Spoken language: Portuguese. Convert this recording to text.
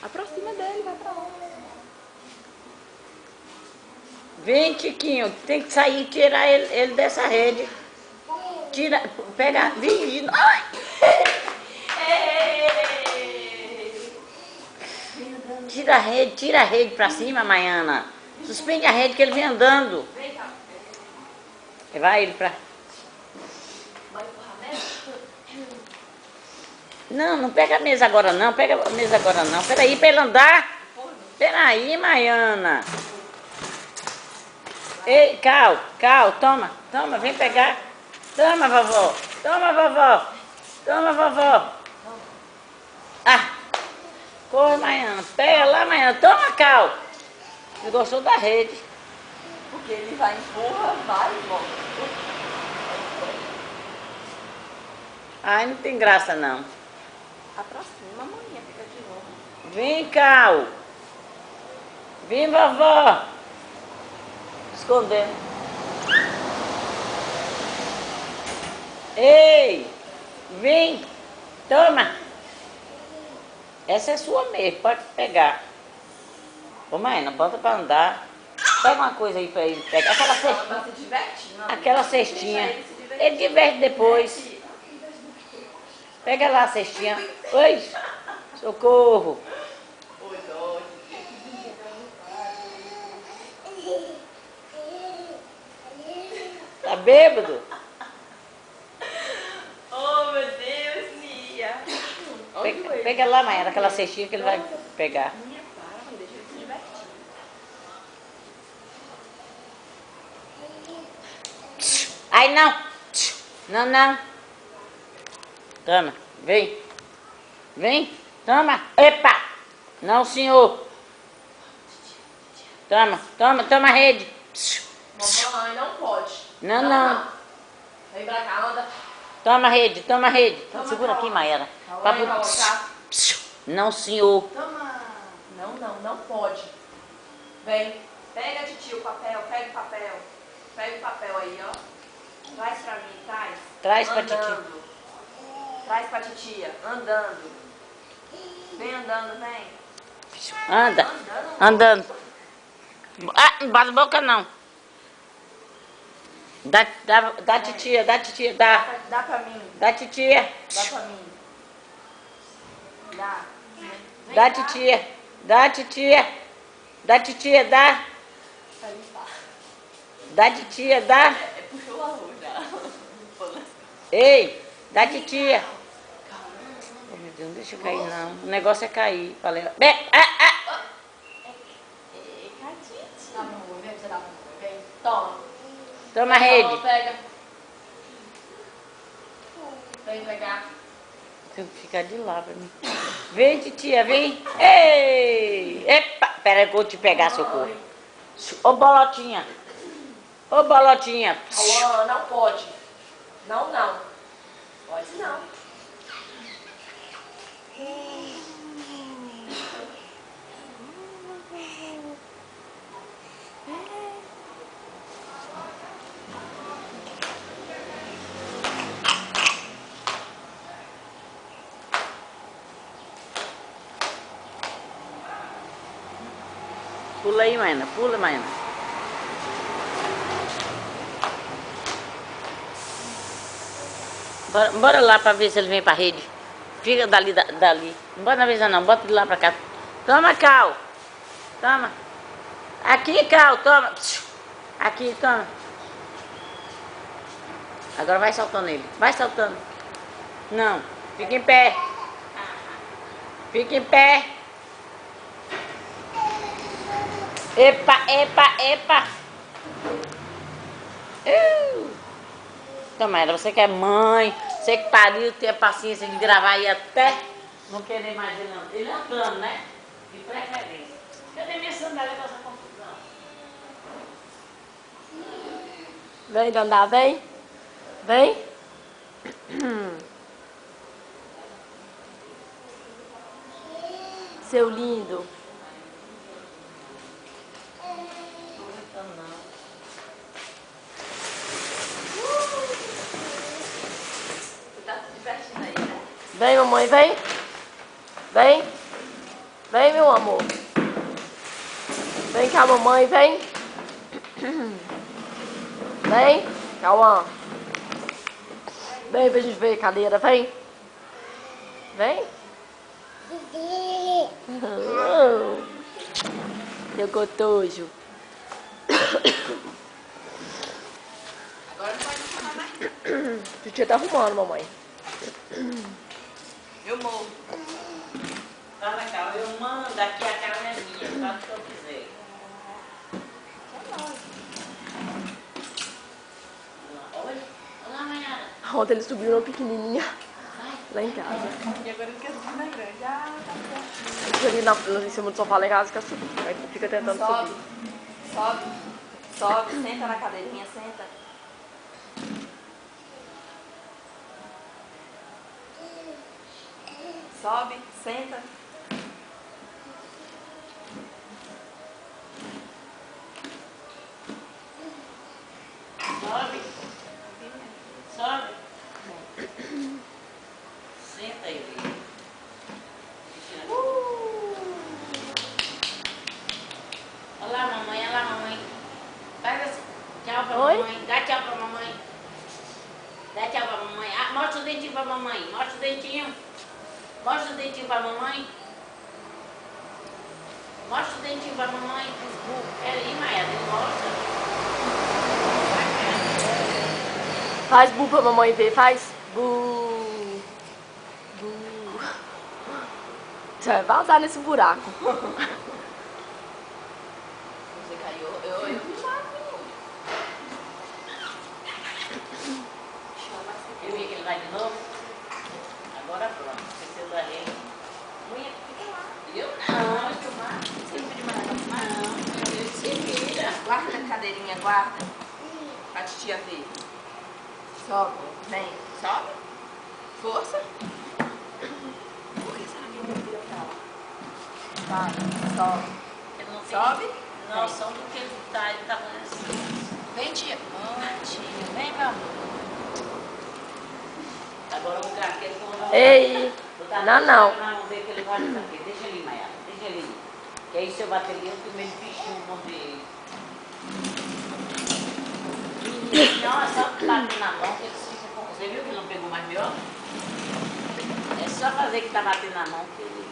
Aproxima dele, vai pra lá. Vem, Tiquinho, tem que sair e tirar ele dessa rede. Tira, pega, vem, ai! Tira a rede pra cima, Maiana. Suspende a rede que ele vem andando. Vem cá. Vai ele pra... Vai empurrar mesmo? Não, não pega a mesa agora não, pega a mesa agora não. Peraí, pra ele andar. Peraí, Maiana. Ei, Cal, toma, vem pegar. Toma, vovó. Toma, vovó. Ah, corre, Maiana. Pega lá, Maiana. Toma, Cal. Ele gostou da rede. Porque ele vai empurrar, vai e volta. Ai, não tem graça não. Aproxima, maninha, fica de novo. Vem, Cal. Vem, vovó. Escondendo. Ei, vem. Toma. Essa é sua mesmo, pode pegar. Ô, Maina, bota pra andar. Pega uma coisa aí pra ele pegar. Aquela cestinha. Tá se divertindo. Aquela cestinha. Deixa ele se divertir. Ele diverte depois. Pega lá a cestinha. Oi, socorro. Oi, dó. Tá bêbado? Oh, meu Deus, Nia. Pega lá, Maina, aquela cestinha que ele vai pegar. Nia, para, mãe, deixa ele se divertir. Ai, não. Não. Toma, vem. Vem, toma. Epa. Não, senhor. Toma a rede. Mamãe, não pode. Não. Vem pra cá, anda. Toma a rede. Toma, Segura aqui, calma. Maera. Calma aí, colocar. Não, senhor. Toma. Não pode. Vem. Pega, titio, o papel. Pega o papel. Pega o papel aí, ó. Traz pra mim, traz. Traz pra Andando. titia. Traz pra titia. Andando. Vem andando, vem. Anda. Andando. Andando. Ah, não bate a boca não. Dá titia, dá. Dá pra mim. Dá titia. Dá pra mim. Dá. Vem Dá cá. titia. Dá titia, dá. Dá titia, dá. Puxou a luz já. Ei, dá titia. Oh, meu Deus, não deixa eu cair não. O negócio é cair. Falei. Dá mamãe, vem, você dá mamãe, vem. Toma. Toma a Pega, rede. mamãe, pega. Vem pegar. Tem que ficar de lá pra mim. Vem, titia, vem. Ei! Epa! Pera aí que eu vou te pegar, socorro. Ô, bolotinha. Alô, não pode. Não. Pode não. Pula aí, Maina. Pula, Maina. Bora lá pra ver se ele vem pra rede. Fica dali. Não bota na mesa não, bota de lá pra cá. Toma, Cal. Toma. Aqui, Cal, toma. Aqui, toma. Agora vai saltando ele. Vai saltando. Não. Fica em pé. Epa. Toma, era você que é mãe, você que pariu, ter paciência de gravar aí até não querer mais ele não. Ele andando, né? De preferência. Cadê minha sandália com essa confusão? Vem andar, vem. Seu lindo. Vem, mamãe, vem. Vem, meu amor. Vem cá, mamãe, vem. Vem, Cauã. Vem pra gente ver a cadeira, vem. Vem. Meu gotojo. Agora não pode chamar mais. Titia tá arrumando, mamãe. Eu morro. Fala, Cal, eu mando aqui, a casa é minha, faço o que eu quiser. Olha lá, Mayara. Ontem ele subiu uma pequenininha lá em casa. E agora ele quer subir na grande. Ah, tá certo. Ele fica ali em cima do sofá lá em casa, quer subir. Aí fica tentando Sobe, subir. sobe, sobe, senta na cadeirinha, senta. Sobe, senta. Sobe. Sobe. Senta aí, filho. Olha lá, mamãe, olha lá, mamãe. Faz assim. Tchau pra Oi? mamãe. Dá tchau pra mamãe. Dá tchau pra mamãe. Ah, mostra o dentinho pra mamãe. Mostra o dentinho. Mostra o dentinho pra mamãe. Mostra o dentinho pra mamãe. Peraí, Maia, mostra. Faz bu pra mamãe ver, faz. Bu. Bu. Você vai vazar nesse buraco. Você caiu, eu vi lá, menino. Chama esse Eu vi que ele vai de novo. Agora pronto. Esqueceu da rede. Mulher, fica lá. Eu não. Filmar. Sempre de manhã. Não. Eu se vira. Guarda a cadeirinha, guarda. Pra titia ver. Sobe, vem. Sobe. Força. Por que será que ele vira pra lá? Vai, sobe. Ele não tem Sobe. noção do que ele tá fazendo assim. Vem, tia. Tia. Vem, meu amor. Agora eu vou colocar aquele que eu vou Ei. botar Não, no não. saco, vamos ver que ele vai botar aqui. Deixa ele, Maia. Deixa ele ir. Que aí se eu bater ali, eu tenho medo de bichinho morder ele. Não, é só bater na mão que eles ficam com... Você viu que ele não pegou mais meu? É só fazer que tá batendo na mão que ele...